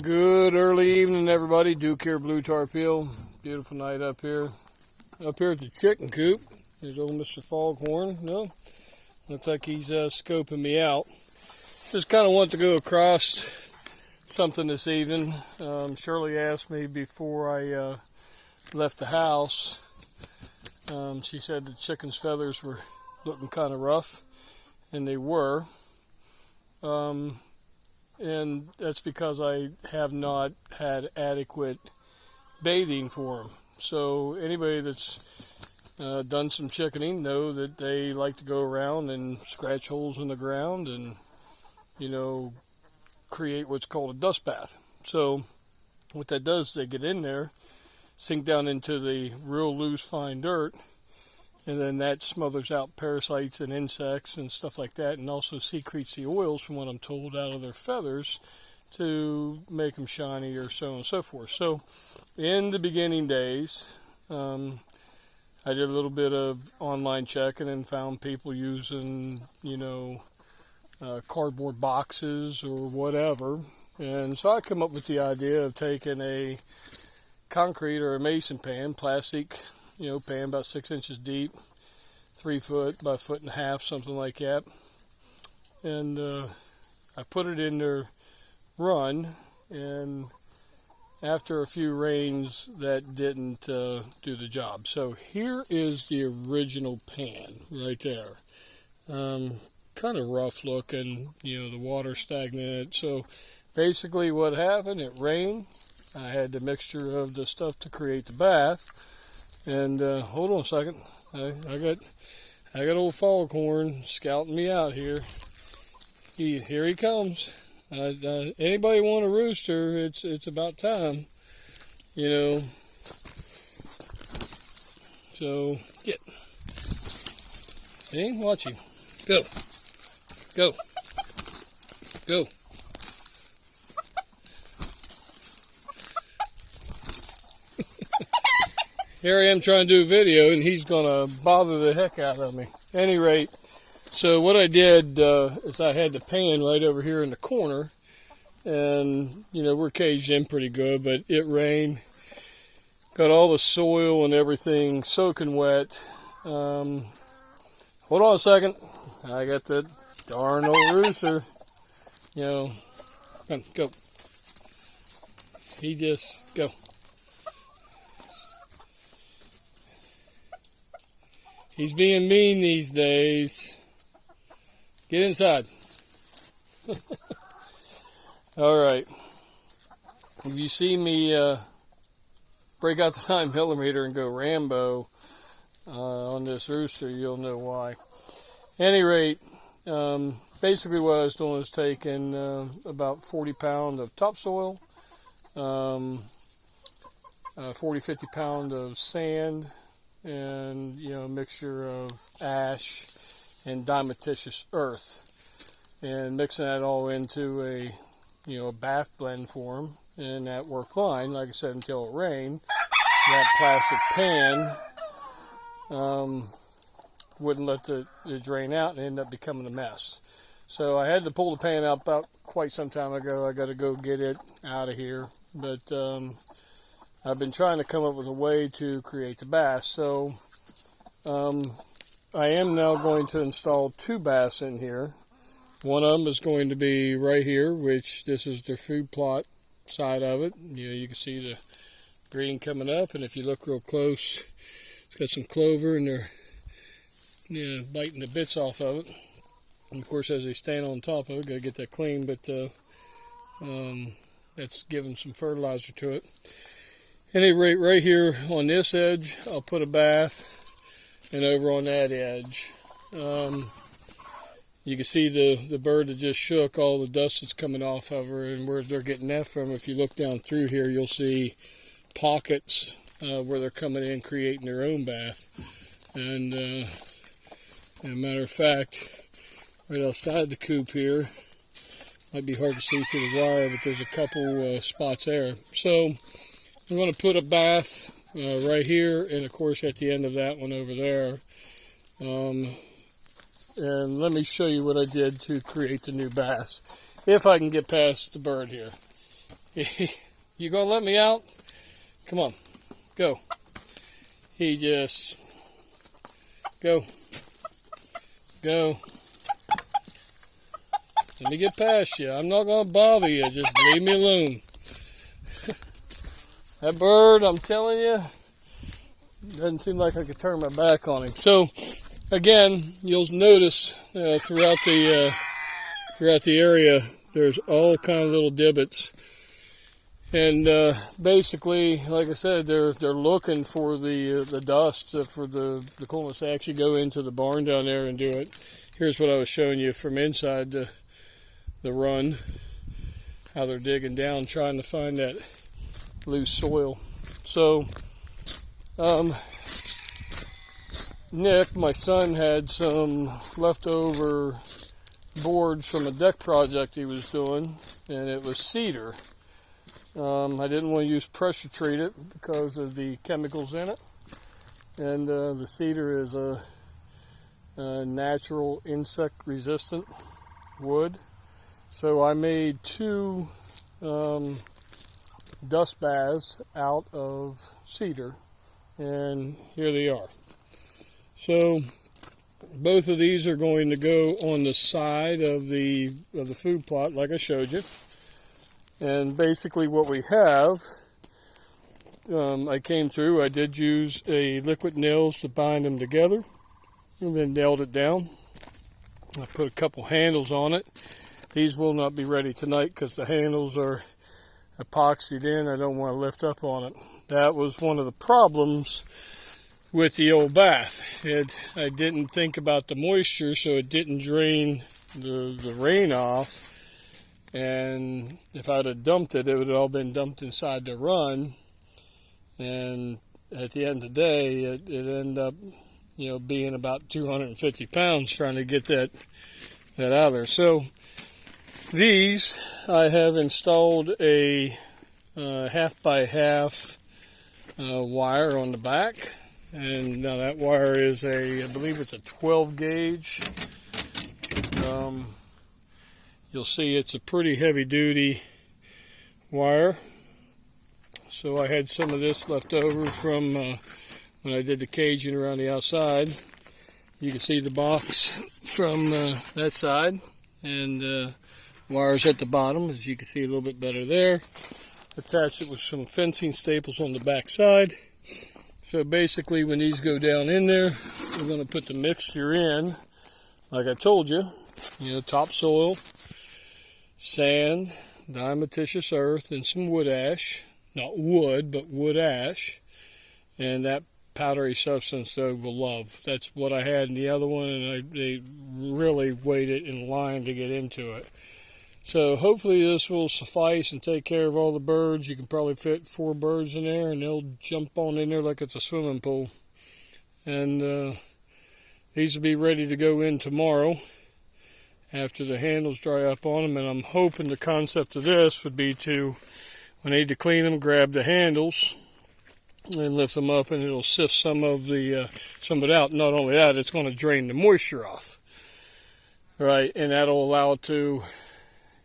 Good early evening, everybody. Duke here, Blue Tarpeel. Beautiful night up here. Up here at the chicken coop. There's old Mr. Foghorn. No, looks like he's scoping me out. Just kind of want to go across something this evening. Shirley asked me before I left the house. She said the chicken's feathers were looking kind of rough, and they were. And that's because I have not had adequate bathing for them. So anybody that's done some chickening know that they like to go around and scratch holes in the ground and, create what's called a dust bath. So what that does is they get in there, sink down into the real loose fine dirt, and then that smothers out parasites and insects and stuff like that, and also secretes the oils, from what I'm told, out of their feathers to make them shiny, or so on and so forth. So in the beginning days, I did a little bit of online checking and found people using, cardboard boxes or whatever. And so I come up with the idea of taking a concrete or a mason pan, plastic, pan about 6 inches deep, 3 foot by 1.5 feet, something like that. And I put it in there, run, and after a few rains, that didn't do the job. So here is the original pan right there. Kind of rough looking, the water stagnant. So basically what happened, it rained. I had the mixture of the stuff to create the bath. And hold on a second. I got old Foghorn scouting me out here. Here he comes. Anybody want a rooster? It's about time, So get. See, watch him. Go. Here I am trying to do a video, and he's going to bother the heck out of me. At any rate, so what I did is I had the pan right over here in the corner, and, we're caged in pretty good, but it rained, got all the soil and everything soaking wet. Hold on a second. I got that darn old rooster. Come on, go. He just, go. He's being mean these days. Get inside. All right. If you see me break out the 9mm and go Rambo on this rooster, you'll know why. At any rate, basically what I was doing was taking about 40 pounds of topsoil, 40-50 pounds of sand, and a mixture of ash and diatomaceous earth, and mixing that all into a bath blend form, and that worked fine. Like I said, until it rained, that plastic pan wouldn't let it drain out, and ended up becoming a mess. So I had to pull the pan out about quite some time ago. I got to go get it out of here, but I've been trying to come up with a way to create the bath. So I am now going to install 2 baths in here. One of them is going to be right here, which this is the food plot side of it. You can see the green coming up, and if you look real close, it's got some clover, and they're biting the bits off of it. And of course, as they stand on top of it, got to get that clean, but that's giving some fertilizer to it. At any rate, right here on this edge, I'll put a bath, and over on that edge, you can see the bird that just shook, all the dust that's coming off of her, and where they're getting that from. If you look down through here, you'll see pockets where they're coming in, creating their own bath. And as a matter of fact, right outside the coop here, might be hard to see through the wire, but there's a couple spots there. So I'm going to put a bath right here, and of course at the end of that one over there. And let me show you what I did to create the new baths, if I can get past the bird here. You gonna let me out? Come on, go. He just, go. Let me get past you. I'm not gonna bother you, just leave me alone. That bird, I'm telling you, doesn't seem like I could turn my back on him. So, again, you'll notice throughout the area, there's all kind of little divots, and basically, like I said, they're looking for the dust for the coolness to actually go into the barn down there and do it. Here's what I was showing you from inside the run, how they're digging down trying to find that loose soil. So, Nick, my son, had some leftover boards from a deck project he was doing, and it was cedar. I didn't want to use pressure treat it because of the chemicals in it, and the cedar is a natural insect resistant wood. So I made 2 dust baths out of cedar, and here they are. So both of these are going to go on the side of the food plot, like I showed you. And basically what we have, I came through, I did use a liquid nails to bind them together, and then nailed it down. I put a couple handles on it. These will not be ready tonight because the handles are epoxied in. I don't want to lift up on it. That was one of the problems with the old bath. I didn't think about the moisture, so it didn't drain the rain off. And if I'd have dumped it, it would have all been dumped inside the run. And at the end of the day, it ended up, being about 250 pounds trying to get that out of there. So these, I have installed a 1/2 by 1/2 wire on the back. And now that wire is I believe it's a 12 gauge. You'll see it's a pretty heavy duty wire. So I had some of this left over from when I did the caging around the outside. You can see the box from that side, and wires at the bottom, as you can see a little bit better there. Attached it with some fencing staples on the back side. So basically when these go down in there, we're going to put the mixture in, like I told you, topsoil, sand, diatomaceous earth, and some wood ash. Not wood, but wood ash. And that powdery substance they will love. That's what I had in the other one, and they really waited in line to get into it. So hopefully this will suffice and take care of all the birds. You can probably fit 4 birds in there, and they'll jump on in there like it's a swimming pool. And these will be ready to go in tomorrow after the handles dry up on them. And I'm hoping the concept of this would be to, when I need to clean them, grab the handles and lift them up, and it'll sift some of it out. Not only that, it's going to drain the moisture off, right? And that'll allow it to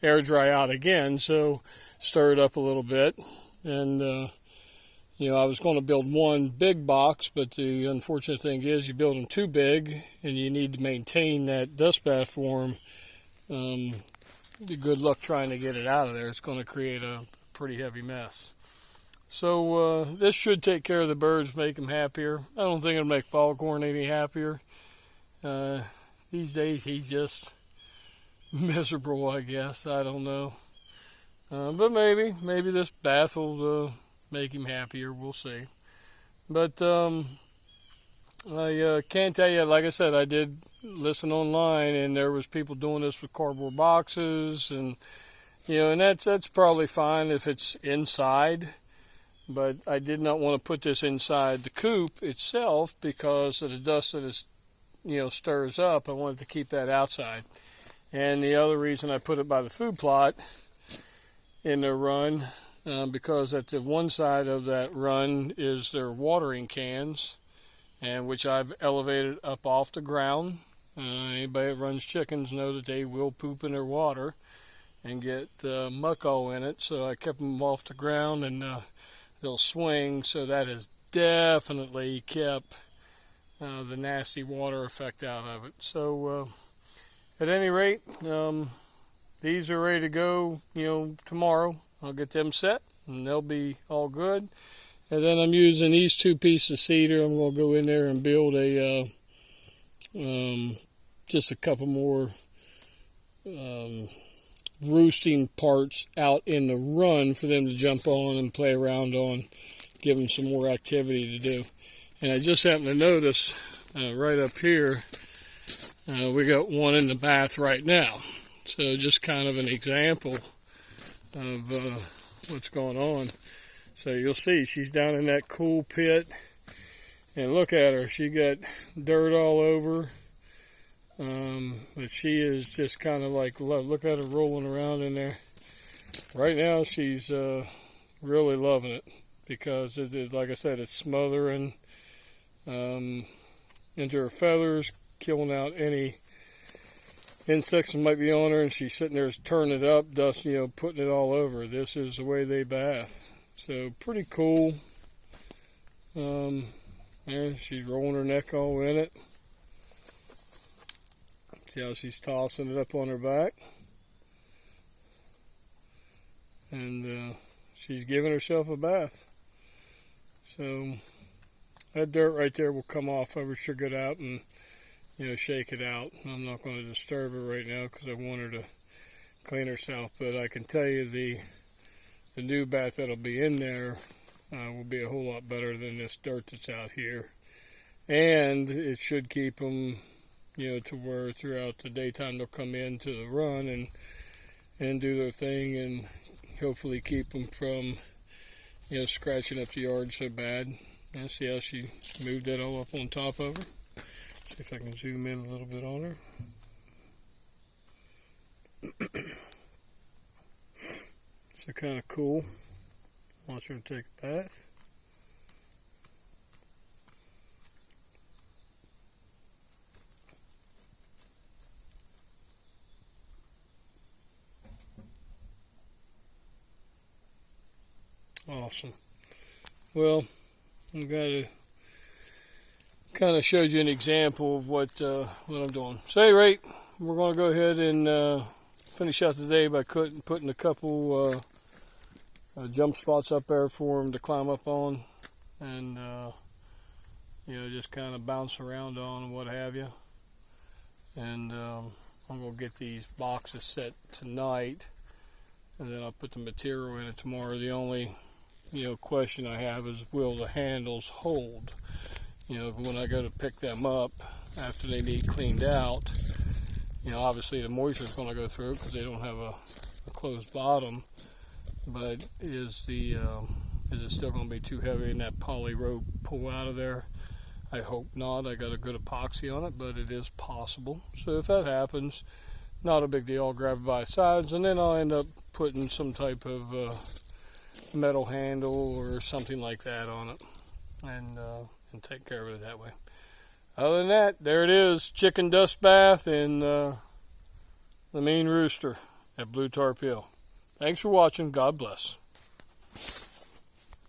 air dry out again. So stir it up a little bit, and I was going to build 1 big box, but the unfortunate thing is you build them too big and you need to maintain that dust bath for them. Good luck trying to get it out of there. It's going to create a pretty heavy mess. So this should take care of the birds, make them happier. I don't think it'll make Foghorn any happier. These days he's just miserable, I guess. I don't know. But maybe this bath will make him happier. We'll see. But I can't tell you, like I said, I did listen online, and there was people doing this with cardboard boxes, and and that's probably fine if it's inside. But I did not want to put this inside the coop itself because of the dust that is, stirs up. I wanted to keep that outside. And the other reason I put it by the food plot in their run, because at the one side of that run is their watering cans, and which I've elevated up off the ground. Anybody that runs chickens know that they will poop in their water. and get muck all in it. So I kept them off the ground, and they'll swing. So that has definitely kept the nasty water effect out of it. So at any rate, these are ready to go, tomorrow. I'll get them set, and they'll be all good. And then I'm using these 2 pieces of cedar. I'm going to go in there and build a just a couple more roosting parts out in the run for them to jump on and play around on, give them some more activity to do. And I just happened to notice right up here, we got one in the bath right now. So just kind of an example of what's going on. So you'll see she's down in that cool pit, and look at her. She got dirt all over, but she is just kind of like, look at her rolling around in there. Right now she's really loving it because, like I said, it's smothering into her feathers, killing out any insects that might be on her, and she's sitting there turning it up, dust, putting it all over. This is the way they bath. So pretty cool. Yeah, she's rolling her neck all in it. See how she's tossing it up on her back. And she's giving herself a bath. So that dirt right there will come off. I will sugar it out and shake it out. I'm not going to disturb her right now because I want her to clean herself. But I can tell you the new bath that'll be in there will be a whole lot better than this dirt that's out here. And it should keep them, to where throughout the daytime they'll come into the run and do their thing, and hopefully keep them from, scratching up the yard so bad. And see how she moved that all up on top of her. See if I can zoom in a little bit on her. So kind of cool. Watch her take a bath. Awesome. Well, I'm going to kind of showed you an example of what I'm doing. So at any rate, we're going to go ahead and finish out the day by putting a couple jump spots up there for them to climb up on, and just kind of bounce around on and what have you. And I'm going to get these boxes set tonight, and then I'll put the material in it tomorrow. The only question I have is, will the handles hold? When I go to pick them up after they need cleaned out, obviously the moisture is going to go through because they don't have a closed bottom. But is it still going to be too heavy and that poly rope pull out of there? I hope not. I got a good epoxy on it, but it is possible. So if that happens, not a big deal. I'll grab it by the sides, and then I'll end up putting some type of metal handle or something like that on it, and take care of it that way. Other than that, there it is, chicken dust bath and the Mean Rooster at Blue Tarp Hill. Thanks for watching. God bless.